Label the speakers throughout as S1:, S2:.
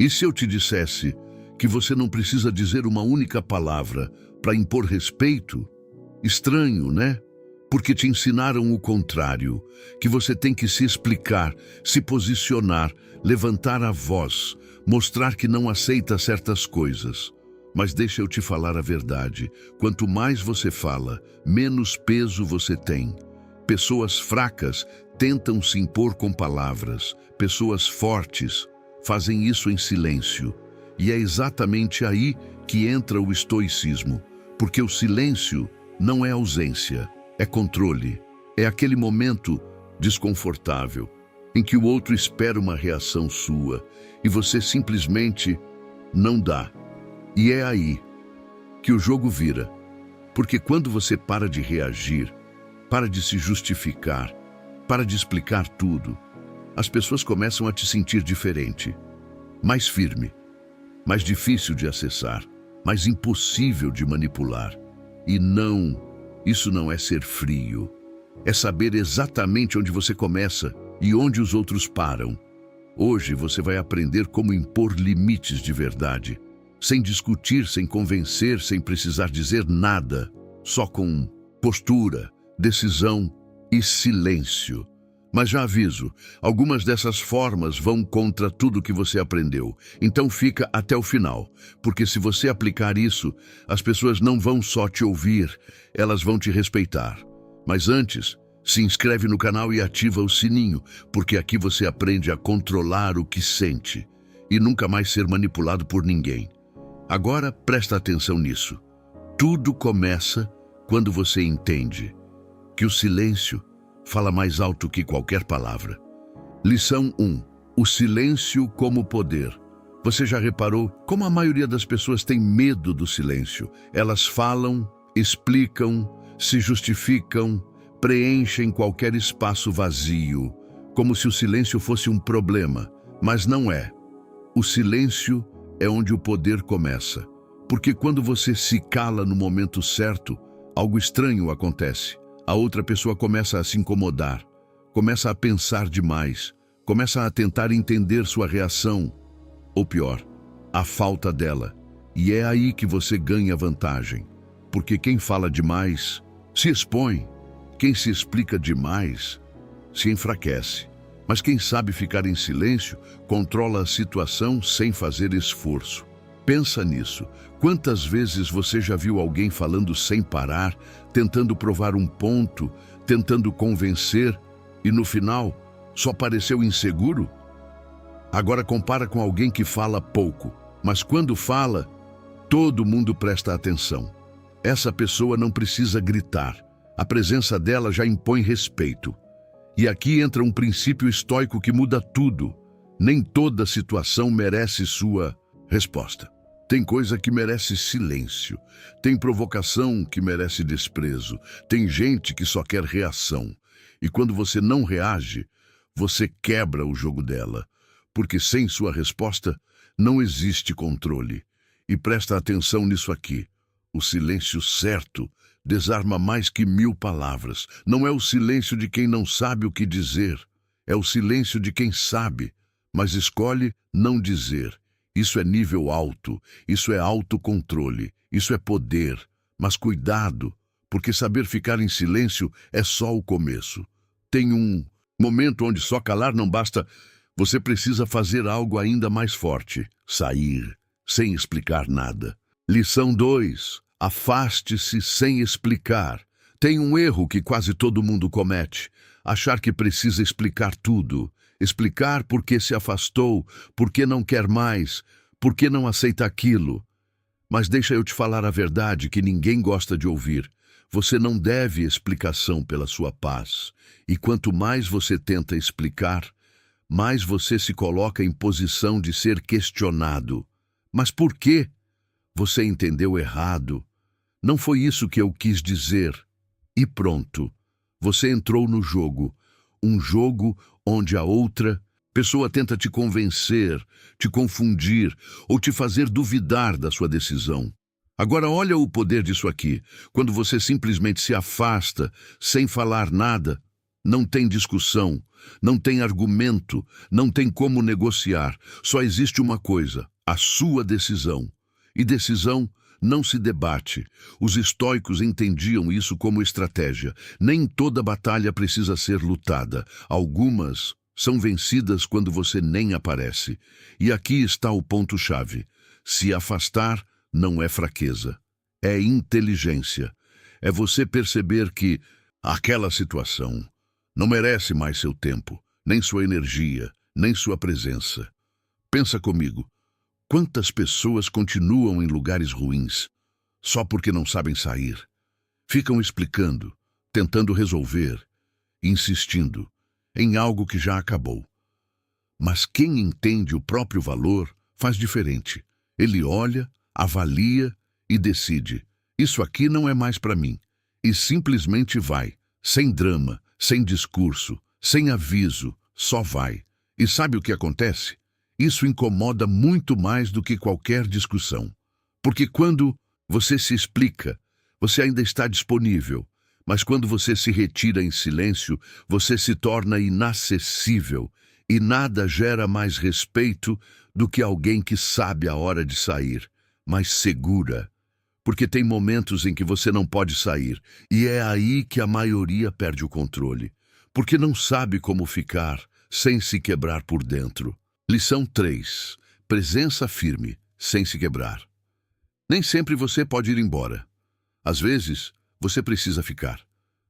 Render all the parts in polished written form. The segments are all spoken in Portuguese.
S1: E se eu te dissesse que você não precisa dizer uma única palavra para impor respeito? Estranho, né? Porque te ensinaram o contrário, que você tem que se explicar, se posicionar, levantar a voz, mostrar que não aceita certas coisas. Mas deixa eu te falar a verdade, quanto mais você fala, menos peso você tem. Pessoas fracas tentam se impor com palavras, pessoas fortes fazem isso em silêncio. E é exatamente aí que entra o estoicismo, porque o silêncio não é ausência, é controle. É aquele momento desconfortável em que o outro espera uma reação sua e você simplesmente não dá. E é aí que o jogo vira, porque quando você para de reagir, para de se justificar, para de explicar tudo, as pessoas começam a te sentir diferente, mais firme, mais difícil de acessar, mais impossível de manipular. E não, isso não é ser frio. É saber exatamente onde você começa e onde os outros param. Hoje você vai aprender como impor limites de verdade, sem discutir, sem convencer, sem precisar dizer nada, só com postura, decisão e silêncio. Mas já aviso, algumas dessas formas vão contra tudo que você aprendeu. Então fica até o final, porque se você aplicar isso, as pessoas não vão só te ouvir, elas vão te respeitar. Mas antes, se inscreve no canal e ativa o sininho, porque aqui você aprende a controlar o que sente e nunca mais ser manipulado por ninguém. Agora presta atenção nisso. Tudo começa quando você entende que o silêncio fala mais alto que qualquer palavra. Lição 1. O silêncio como poder. Você já reparou como a maioria das pessoas tem medo do silêncio? Elas falam, explicam, se justificam, preenchem qualquer espaço vazio, como se o silêncio fosse um problema, mas não é. O silêncio é onde o poder começa, porque quando você se cala no momento certo, algo estranho acontece. A outra pessoa começa a se incomodar, começa a pensar demais, começa a tentar entender sua reação, ou pior, a falta dela. E é aí que você ganha vantagem, porque quem fala demais se expõe, quem se explica demais se enfraquece. Mas quem sabe ficar em silêncio controla a situação sem fazer esforço. Pensa nisso. Quantas vezes você já viu alguém falando sem parar, tentando provar um ponto, tentando convencer, e no final só pareceu inseguro? Agora compara com alguém que fala pouco, mas quando fala, todo mundo presta atenção. Essa pessoa não precisa gritar. A presença dela já impõe respeito. E aqui entra um princípio estoico que muda tudo. Nem toda situação merece sua resposta. Tem coisa que merece silêncio, tem provocação que merece desprezo, tem gente que só quer reação. E quando você não reage, você quebra o jogo dela, porque sem sua resposta não existe controle. E presta atenção nisso aqui, o silêncio certo desarma mais que 1000 palavras. Não é o silêncio de quem não sabe o que dizer, é o silêncio de quem sabe, mas escolhe não dizer. Isso é nível alto, isso é autocontrole, isso é poder. Mas cuidado, porque saber ficar em silêncio é só o começo. Tem um momento onde só calar não basta, você precisa fazer algo ainda mais forte, sair, sem explicar nada. Lição 2. Afaste-se sem explicar. Tem um erro que quase todo mundo comete, achar que precisa explicar tudo. Explicar por que se afastou, por que não quer mais, por que não aceita aquilo. Mas deixa eu te falar a verdade que ninguém gosta de ouvir. Você não deve explicação pela sua paz. E quanto mais você tenta explicar, mais você se coloca em posição de ser questionado. Mas por quê? Você entendeu errado. Não foi isso que eu quis dizer. E pronto. Você entrou no jogo. Um jogo onde a outra pessoa tenta te convencer, te confundir ou te fazer duvidar da sua decisão. Agora olha o poder disso aqui. Quando você simplesmente se afasta, sem falar nada, Não tem discussão, não tem argumento, não tem como negociar. Só existe uma coisa: a sua decisão. E decisão não se debate. Os estoicos entendiam isso como estratégia. Nem toda batalha precisa ser lutada. Algumas são vencidas quando você nem aparece. E aqui está o ponto-chave. Se afastar não é fraqueza, é inteligência. É você perceber que aquela situação não merece mais seu tempo, nem sua energia, nem sua presença. Pensa comigo. Quantas pessoas continuam em lugares ruins só porque não sabem sair? Ficam explicando, tentando resolver, insistindo em algo que já acabou. Mas quem entende o próprio valor faz diferente. Ele olha, avalia e decide: isso aqui não é mais para mim. E simplesmente vai, sem drama, sem discurso, sem aviso, só vai. E sabe o que acontece? Isso incomoda muito mais do que qualquer discussão. Porque quando você se explica, você ainda está disponível. Mas quando você se retira em silêncio, você se torna inacessível. E nada gera mais respeito do que alguém que sabe a hora de sair, mas segura. Porque tem momentos em que você não pode sair. E é aí que a maioria perde o controle. Porque não sabe como ficar sem se quebrar por dentro. Lição 3. Presença firme, sem se quebrar. Nem sempre você pode ir embora. Às vezes, você precisa ficar.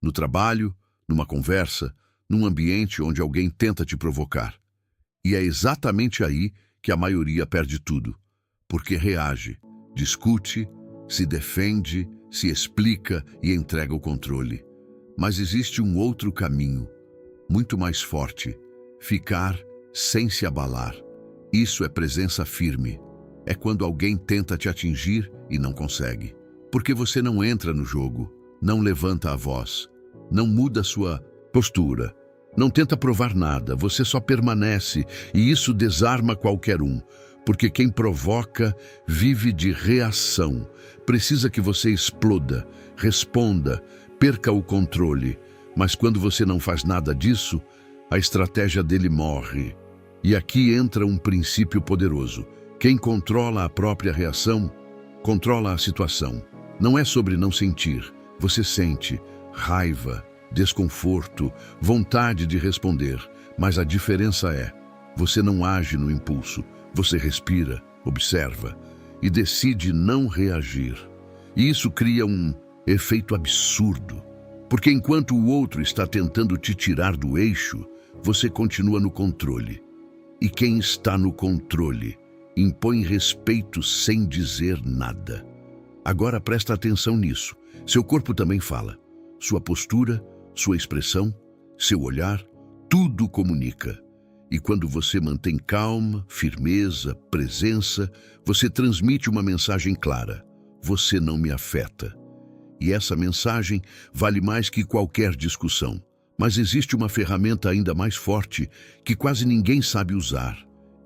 S1: No trabalho, numa conversa, num ambiente onde alguém tenta te provocar. E é exatamente aí que a maioria perde tudo. Porque reage, discute, se defende, se explica e entrega o controle. Mas existe um outro caminho, muito mais forte: ficar sem se abalar. Isso é presença firme. É quando alguém tenta te atingir e não consegue. Porque você não entra no jogo, não levanta a voz, não muda sua postura, não tenta provar nada, você só permanece, e isso desarma qualquer um. Porque quem provoca vive de reação. Precisa que você exploda, responda, perca o controle. Mas quando você não faz nada disso, a estratégia dele morre. E aqui entra um princípio poderoso. Quem controla a própria reação, controla a situação. Não é sobre não sentir. Você sente raiva, desconforto, vontade de responder. Mas a diferença é, você não age no impulso. Você respira, observa e decide não reagir. E isso cria um efeito absurdo. Porque enquanto o outro está tentando te tirar do eixo, você continua no controle. E quem está no controle impõe respeito sem dizer nada. Agora presta atenção nisso. Seu corpo também fala. Sua postura, sua expressão, seu olhar, tudo comunica. E quando você mantém calma, firmeza, presença, você transmite uma mensagem clara: você não me afeta. E essa mensagem vale mais que qualquer discussão. Mas existe uma ferramenta ainda mais forte que quase ninguém sabe usar: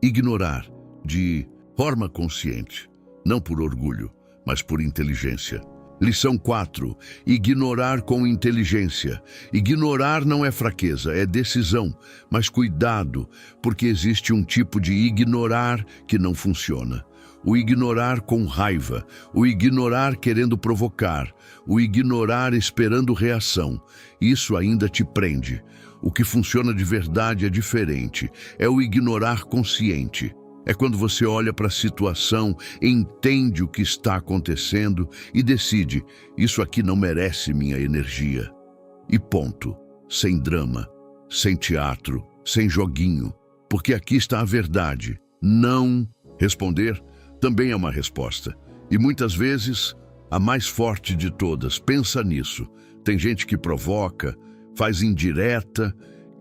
S1: ignorar, de forma consciente, não por orgulho, mas por inteligência. Lição 4. Ignorar com inteligência. Ignorar não é fraqueza, é decisão. Mas cuidado, porque existe um tipo de ignorar que não funciona. O ignorar com raiva, o ignorar querendo provocar, o ignorar esperando reação. Isso ainda te prende. O que funciona de verdade é diferente. É o ignorar consciente. É quando você olha para a situação, entende o que está acontecendo e decide: isso aqui não merece minha energia. E ponto. Sem drama, sem teatro, sem joguinho. Porque aqui está a verdade. Não responder também é uma resposta. E muitas vezes, a mais forte de todas. Pensa nisso. Tem gente que provoca, faz indireta,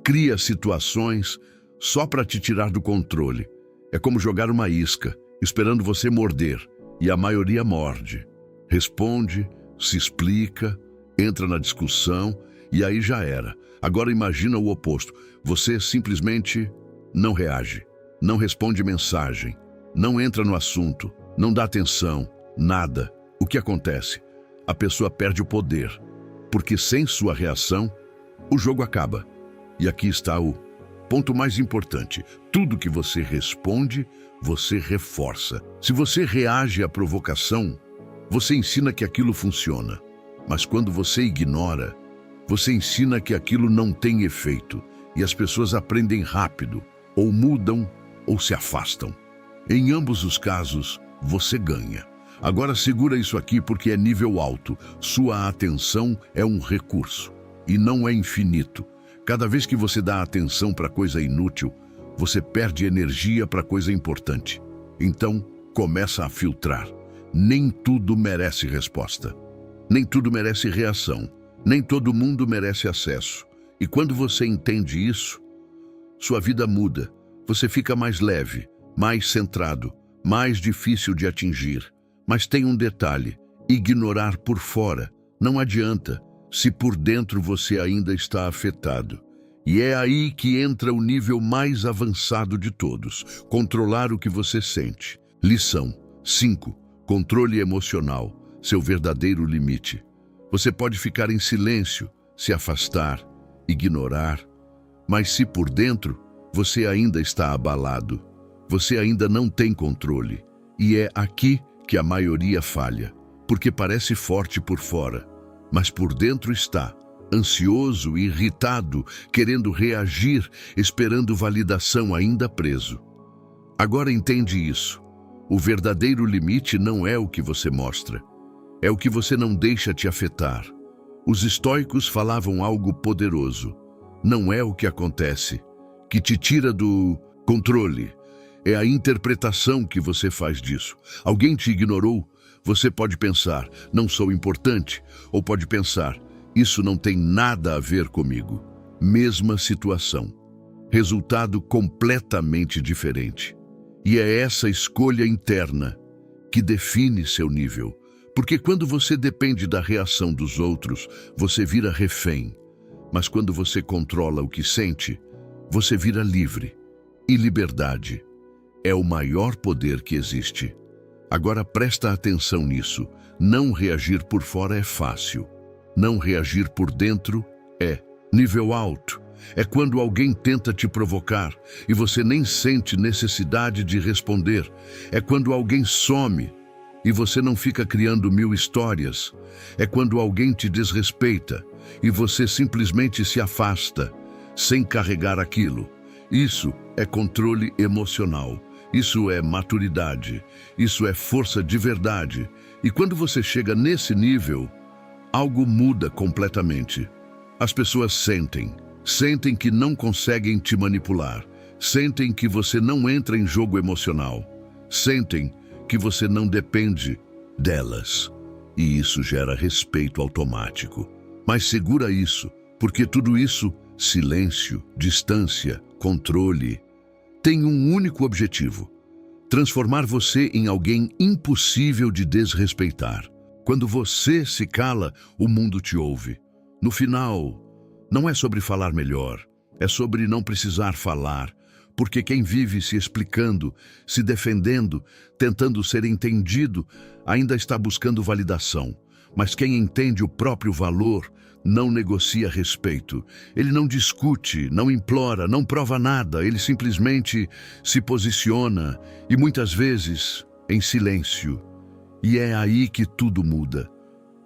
S1: cria situações só para te tirar do controle. É como jogar uma isca, esperando você morder, e a maioria morde. Responde, se explica, entra na discussão, e aí já era. Agora imagina o oposto. Você simplesmente não reage, não responde mensagem, não entra no assunto, não dá atenção, nada. O que acontece? A pessoa perde o poder, porque sem sua reação, o jogo acaba. E aqui está o ponto mais importante. Tudo que você responde, você reforça. Se você reage à provocação, você ensina que aquilo funciona. Mas quando você ignora, você ensina que aquilo não tem efeito. E as pessoas aprendem rápido, ou mudam, ou se afastam. Em ambos os casos, você ganha. Agora segura isso aqui porque é nível alto. Sua atenção é um recurso e não é infinito. Cada vez que você dá atenção para coisa inútil, você perde energia para coisa importante. Então, começa a filtrar. Nem tudo merece resposta. Nem tudo merece reação. Nem todo mundo merece acesso. E quando você entende isso, sua vida muda. Você fica mais leve, mais centrado, mais difícil de atingir. Mas tem um detalhe: ignorar por fora não adianta se por dentro você ainda está afetado. E é aí que entra o nível mais avançado de todos: controlar o que você sente. Lição 5. Controle emocional, seu verdadeiro limite. Você pode ficar em silêncio, se afastar, ignorar, mas se por dentro você ainda está abalado, você ainda não tem controle. E é aqui que a maioria falha, porque parece forte por fora, mas por dentro está ansioso, irritado, querendo reagir, esperando validação, ainda preso. Agora entende isso. O verdadeiro limite não é o que você mostra, é o que você não deixa te afetar. Os estoicos falavam algo poderoso. Não é o que acontece que te tira do controle, é a interpretação que você faz disso. Alguém te ignorou, você pode pensar, não sou importante, ou pode pensar, isso não tem nada a ver comigo. Mesma situação, resultado completamente diferente. E é essa escolha interna que define seu nível. Porque quando você depende da reação dos outros, você vira refém. Mas quando você controla o que sente, você vira livre. E liberdade é o maior poder que existe. Agora presta atenção nisso. Não reagir por fora é fácil. Não reagir por dentro é nível alto. É quando alguém tenta te provocar e você nem sente necessidade de responder. É quando alguém some e você não fica criando 1000 histórias. É quando alguém te desrespeita e você simplesmente se afasta, sem carregar aquilo. Isso é controle emocional. Isso é maturidade. Isso é força de verdade. E quando você chega nesse nível, algo muda completamente. As pessoas sentem que não conseguem te manipular. Sentem que você não entra em jogo emocional. Sentem que você não depende delas. E isso gera respeito automático. Mas segura isso, porque tudo isso, silêncio, distância, controle, tem um único objetivo: transformar você em alguém impossível de desrespeitar. Quando você se cala, o mundo te ouve. No final, não é sobre falar melhor, é sobre não precisar falar, porque quem vive se explicando, se defendendo, tentando ser entendido, ainda está buscando validação. Mas quem entende o próprio valor não negocia respeito. Ele não discute, não implora, não prova nada. Ele simplesmente se posiciona e muitas vezes em silêncio. E é aí que tudo muda.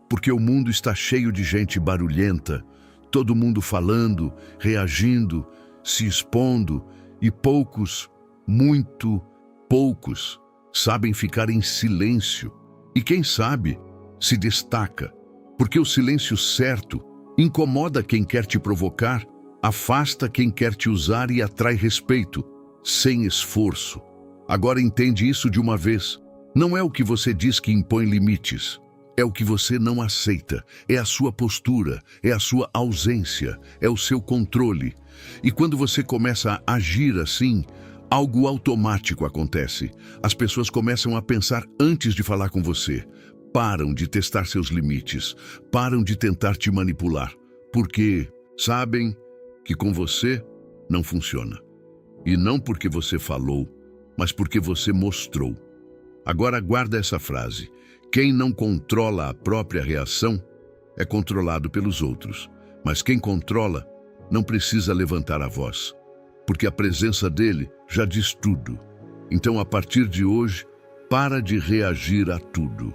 S1: Porque o mundo está cheio de gente barulhenta, todo mundo falando, reagindo, se expondo, e poucos, muito poucos, sabem ficar em silêncio. E quem sabe, se destaca, porque o silêncio certo incomoda quem quer te provocar, afasta quem quer te usar e atrai respeito, sem esforço. Agora entende isso de uma vez. Não é o que você diz que impõe limites. É o que você não aceita, é a sua postura, é a sua ausência, é o seu controle. E quando você começa a agir assim, algo automático acontece. As pessoas começam a pensar antes de falar com você. Param de testar seus limites, param de tentar te manipular, porque sabem que com você não funciona. E não porque você falou, mas porque você mostrou. Agora guarda essa frase: quem não controla a própria reação é controlado pelos outros, mas quem controla não precisa levantar a voz, porque a presença dele já diz tudo. Então, a partir de hoje, para de reagir a tudo.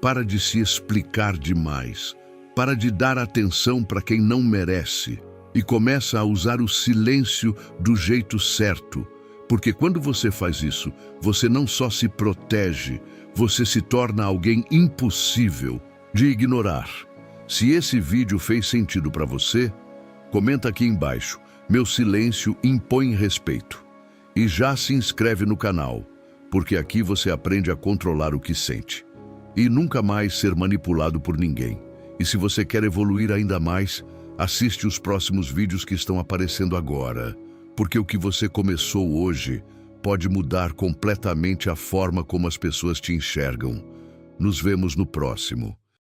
S1: Para de se explicar demais. Para de dar atenção para quem não merece. E começa a usar o silêncio do jeito certo. Porque quando você faz isso, você não só se protege, você se torna alguém impossível de ignorar. Se esse vídeo fez sentido para você, comenta aqui embaixo. Meu silêncio impõe respeito. E já se inscreve no canal, porque aqui você aprende a controlar o que sente. E nunca mais ser manipulado por ninguém. E se você quer evoluir ainda mais, assiste os próximos vídeos que estão aparecendo agora. Porque o que você começou hoje pode mudar completamente a forma como as pessoas te enxergam. Nos vemos no próximo.